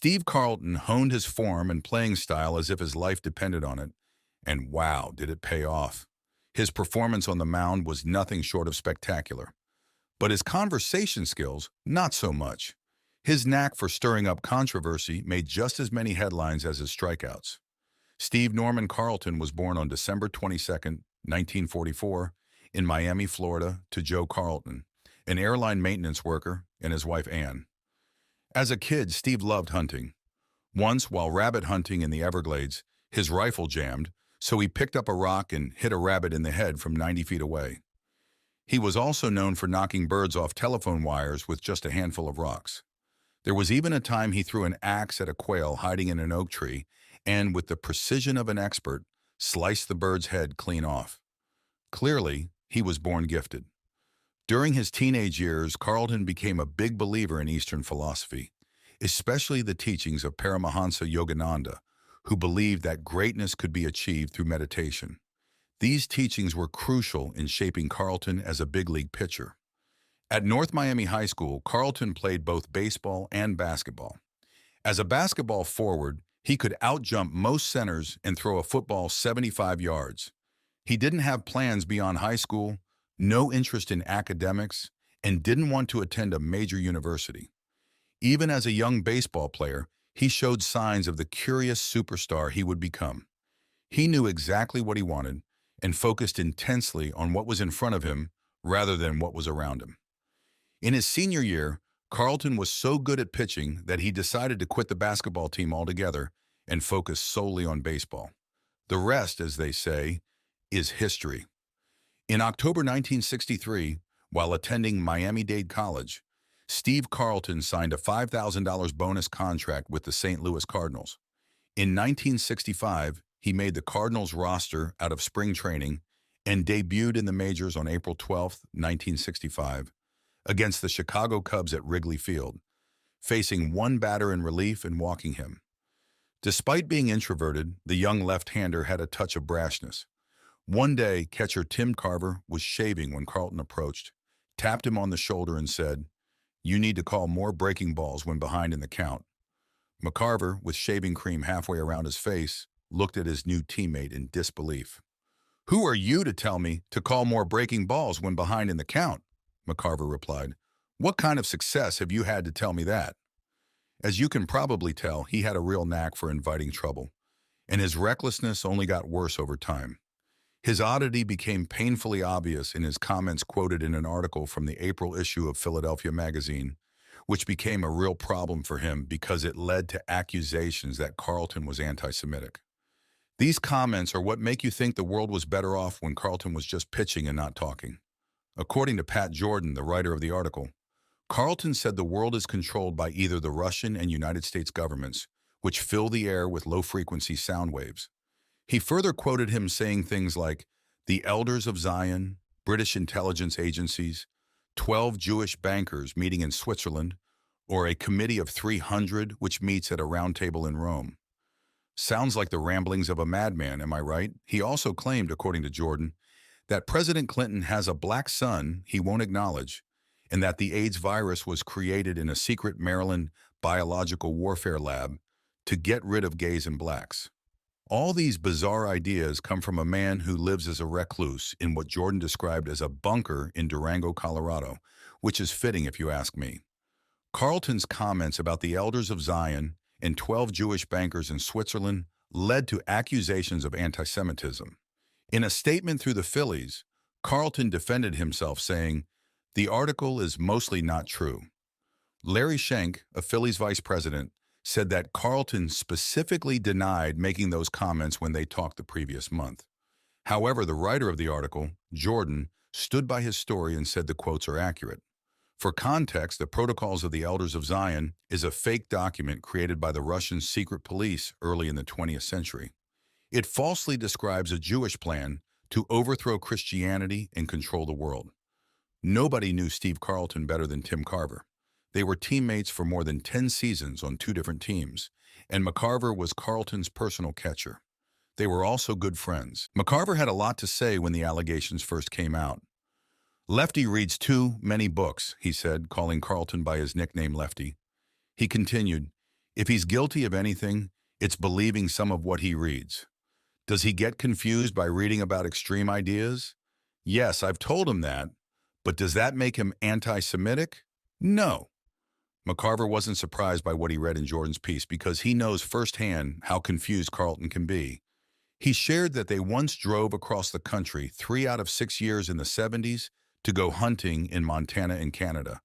Steve Carlton honed his form and playing style as if his life depended on it, and wow, did it pay off. His performance on the mound was nothing short of spectacular. But his conversation skills, not so much. His knack for stirring up controversy made just as many headlines as his strikeouts. Steve Norman Carlton was born on December 22nd, 1944, in Miami, Florida, to Joe Carlton, an airline maintenance worker, and his wife Ann. As a kid, Steve loved hunting. Once, while rabbit hunting in the Everglades, his rifle jammed, so he picked up a rock and hit a rabbit in the head from 90 feet away. He was also known for knocking birds off telephone wires with just a handful of rocks. There was even a time he threw an axe at a quail hiding in an oak tree and, with the precision of an expert, sliced the bird's head clean off. Clearly, he was born gifted. During his teenage years, Carlton became a big believer in Eastern philosophy, especially the teachings of Paramahansa Yogananda, who believed that greatness could be achieved through meditation. These teachings were crucial in shaping Carlton as a big league pitcher. At North Miami High School, Carlton played both baseball and basketball. As a basketball forward, he could outjump most centers and throw a football 75 yards. He didn't have plans beyond high school, no interest in academics, and didn't want to attend a major university. Even as a young baseball player, he showed signs of the curious superstar he would become. He knew exactly what he wanted and focused intensely on what was in front of him rather than what was around him. In his senior year, Carlton was so good at pitching that he decided to quit the basketball team altogether and focus solely on baseball. The rest, as they say, is history. In October 1963, while attending Miami-Dade College, Steve Carlton signed a $5,000 bonus contract with the St. Louis Cardinals. In 1965, he made the Cardinals roster out of spring training and debuted in the majors on April 12, 1965, against the Chicago Cubs at Wrigley Field, facing one batter in relief and walking him. Despite being introverted, the young left-hander had a touch of brashness. One day, catcher Tim McCarver was shaving when Carlton approached, tapped him on the shoulder and said, "You need to call more breaking balls when behind in the count." McCarver, with shaving cream halfway around his face, looked at his new teammate in disbelief. "Who are you to tell me to call more breaking balls when behind in the count?" McCarver replied. "What kind of success have you had to tell me that?" As you can probably tell, he had a real knack for inviting trouble, and his recklessness only got worse over time. His oddity became painfully obvious in his comments quoted in an article from the April issue of Philadelphia magazine, which became a real problem for him because it led to accusations that Carlton was anti-Semitic. These comments are what make you think the world was better off when Carlton was just pitching and not talking. According to Pat Jordan, the writer of the article, Carlton said the world is controlled by either the Russian and United States governments, which fill the air with low-frequency sound waves. He further quoted him saying things like, "The elders of Zion, British intelligence agencies, 12 Jewish bankers meeting in Switzerland, or a committee of 300 which meets at a round table in Rome." Sounds like the ramblings of a madman, am I right? He also claimed, according to Jordan, that President Clinton has a black son he won't acknowledge, and that the AIDS virus was created in a secret Maryland biological warfare lab to get rid of gays and blacks. All these bizarre ideas come from a man who lives as a recluse in what Jordan described as a bunker in Durango, Colorado, which is fitting if you ask me. Carlton's comments about the elders of Zion and 12 Jewish bankers in Switzerland led to accusations of anti-Semitism. In a statement through the Phillies, Carlton defended himself, saying, "The article is mostly not true." Larry Schenk, a Phillies vice president, said that Carlton specifically denied making those comments when they talked the previous month. However, the writer of the article, Jordan, stood by his story and said the quotes are accurate. For context, the Protocols of the Elders of Zion is a fake document created by the Russian secret police early in the 20th century. It falsely describes a Jewish plan to overthrow Christianity and control the world. Nobody knew Steve Carlton better than Tim McCarver. They were teammates for more than 10 seasons on two different teams, and McCarver was Carlton's personal catcher. They were also good friends. McCarver had a lot to say when the allegations first came out. "Lefty reads too many books," he said, calling Carlton by his nickname Lefty. He continued, If he's guilty of anything, it's believing some of what he reads. Does he get confused by reading about extreme ideas? Yes, I've told him that, but does that make him anti-Semitic? No. McCarver wasn't surprised by what he read in Jordan's piece because he knows firsthand how confused Carlton can be. He shared that they once drove across the country 3 out of 6 years in the 70s to go hunting in Montana and Canada,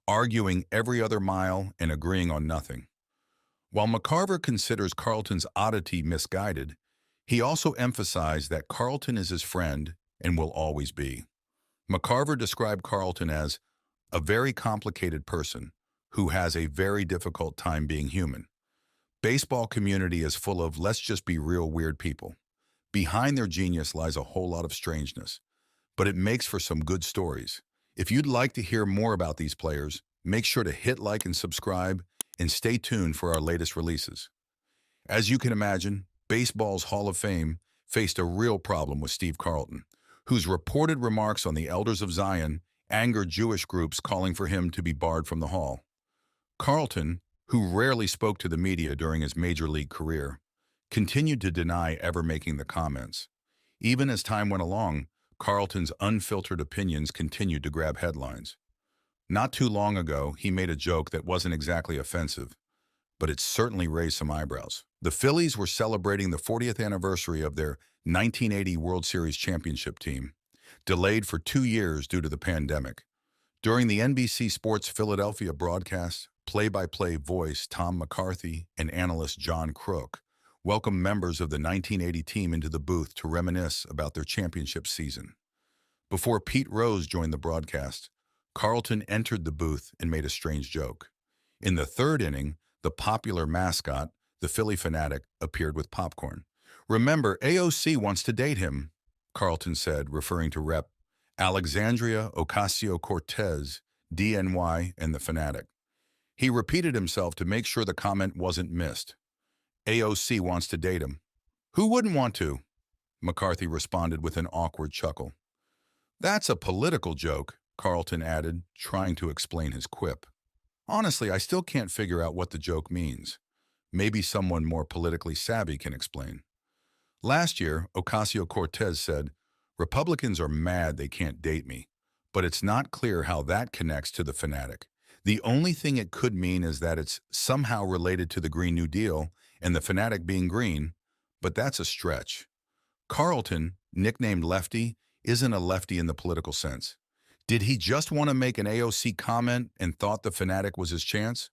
arguing every other mile and agreeing on nothing. While McCarver considers Carlton's oddity misguided, he also emphasized that Carlton is his friend and will always be. McCarver described Carlton as a very complicated person who has a very difficult time being human. Baseball community is full of let's just be real weird people. Behind their genius lies a whole lot of strangeness, but it makes for some good stories. If you'd like to hear more about these players, make sure to hit like and subscribe and stay tuned for our latest releases. As you can imagine, baseball's Hall of Fame faced a real problem with Steve Carlton, whose reported remarks on the Elders of Zion angered Jewish groups calling for him to be barred from the Hall. Carlton, who rarely spoke to the media during his major league career, continued to deny ever making the comments. Even as time went along, Carlton's unfiltered opinions continued to grab headlines. Not too long ago, he made a joke that wasn't exactly offensive, but it certainly raised some eyebrows. The Phillies were celebrating the 40th anniversary of their 1980 World Series championship team, delayed for 2 years due to the pandemic. During the NBC Sports Philadelphia broadcast, play-by-play voice Tom McCarthy and analyst John Crook welcomed members of the 1980 team into the booth to reminisce about their championship season. Before Pete Rose joined the broadcast, Carlton entered the booth and made a strange joke. In the third inning, the popular mascot, the Philly Fanatic, appeared with popcorn. "Remember, AOC wants to date him," Carlton said, referring to Rep. Alexandria Ocasio-Cortez, DNY, and the Fanatic. He repeated himself to make sure the comment wasn't missed. "AOC wants to date him. Who wouldn't want to?" McCarthy responded with an awkward chuckle. "That's a political joke," Carlton added, trying to explain his quip. "Honestly, I still can't figure out what the joke means. Maybe someone more politically savvy can explain." Last year, Ocasio-Cortez said, "Republicans are mad they can't date me, but it's not clear how that connects to the Fanatic. The only thing it could mean is that it's somehow related to the Green New Deal and the Fanatic being green, but that's a stretch." Carlton, nicknamed Lefty, isn't a lefty in the political sense. Did he just want to make an AOC comment and thought the Fanatic was his chance?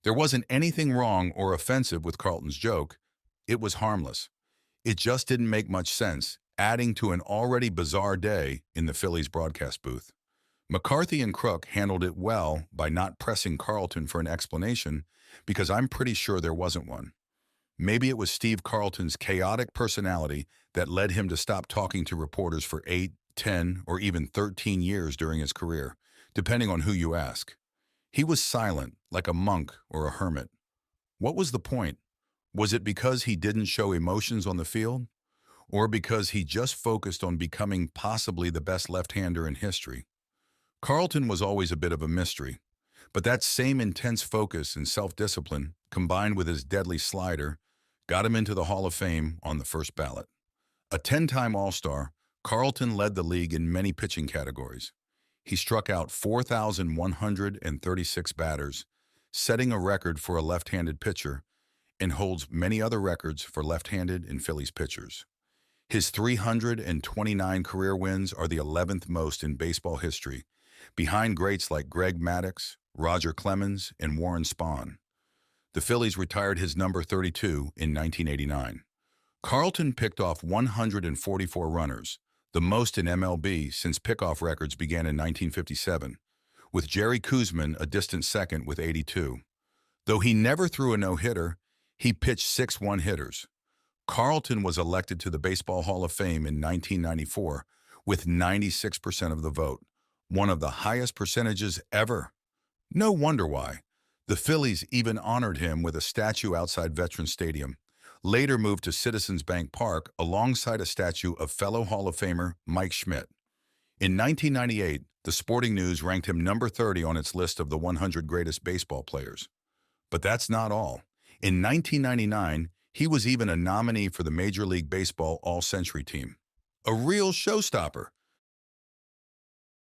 There wasn't anything wrong or offensive with Carlton's joke. It was harmless. It just didn't make much sense, adding to an already bizarre day in the Phillies broadcast booth. McCarthy and Crook handled it well by not pressing Carlton for an explanation because I'm pretty sure there wasn't one. Maybe it was Steve Carlton's chaotic personality that led him to stop talking to reporters for 8, 10, or even 13 years during his career, depending on who you ask. He was silent, like a monk or a hermit. What was the point? Was it because he didn't show emotions on the field? Or because he just focused on becoming possibly the best left-hander in history? Carlton was always a bit of a mystery, but that same intense focus and self-discipline, combined with his deadly slider, got him into the Hall of Fame on the first ballot. A 10-time All-Star, Carlton led the league in many pitching categories. He struck out 4,136 batters, setting a record for a left-handed pitcher, and holds many other records for left-handed and Phillies pitchers. His 329 career wins are the 11th most in baseball history, behind greats like Greg Maddux, Roger Clemens, and Warren Spahn. The Phillies retired his number 32 in 1989. Carlton picked off 144 runners, the most in MLB since pickoff records began in 1957, with Jerry Koosman a distant second with 82. Though he never threw a no-hitter, he pitched 6 one-hitters. Carlton was elected to the Baseball Hall of Fame in 1994 with 96% of the vote, one of the highest percentages ever. No wonder why. The Phillies even honored him with a statue outside Veterans Stadium, later moved to Citizens Bank Park alongside a statue of fellow Hall of Famer Mike Schmidt. In 1998, the Sporting News ranked him number 30 on its list of the 100 greatest baseball players. But that's not all. In 1999, he was even a nominee for the Major League Baseball All-Century team. A real showstopper,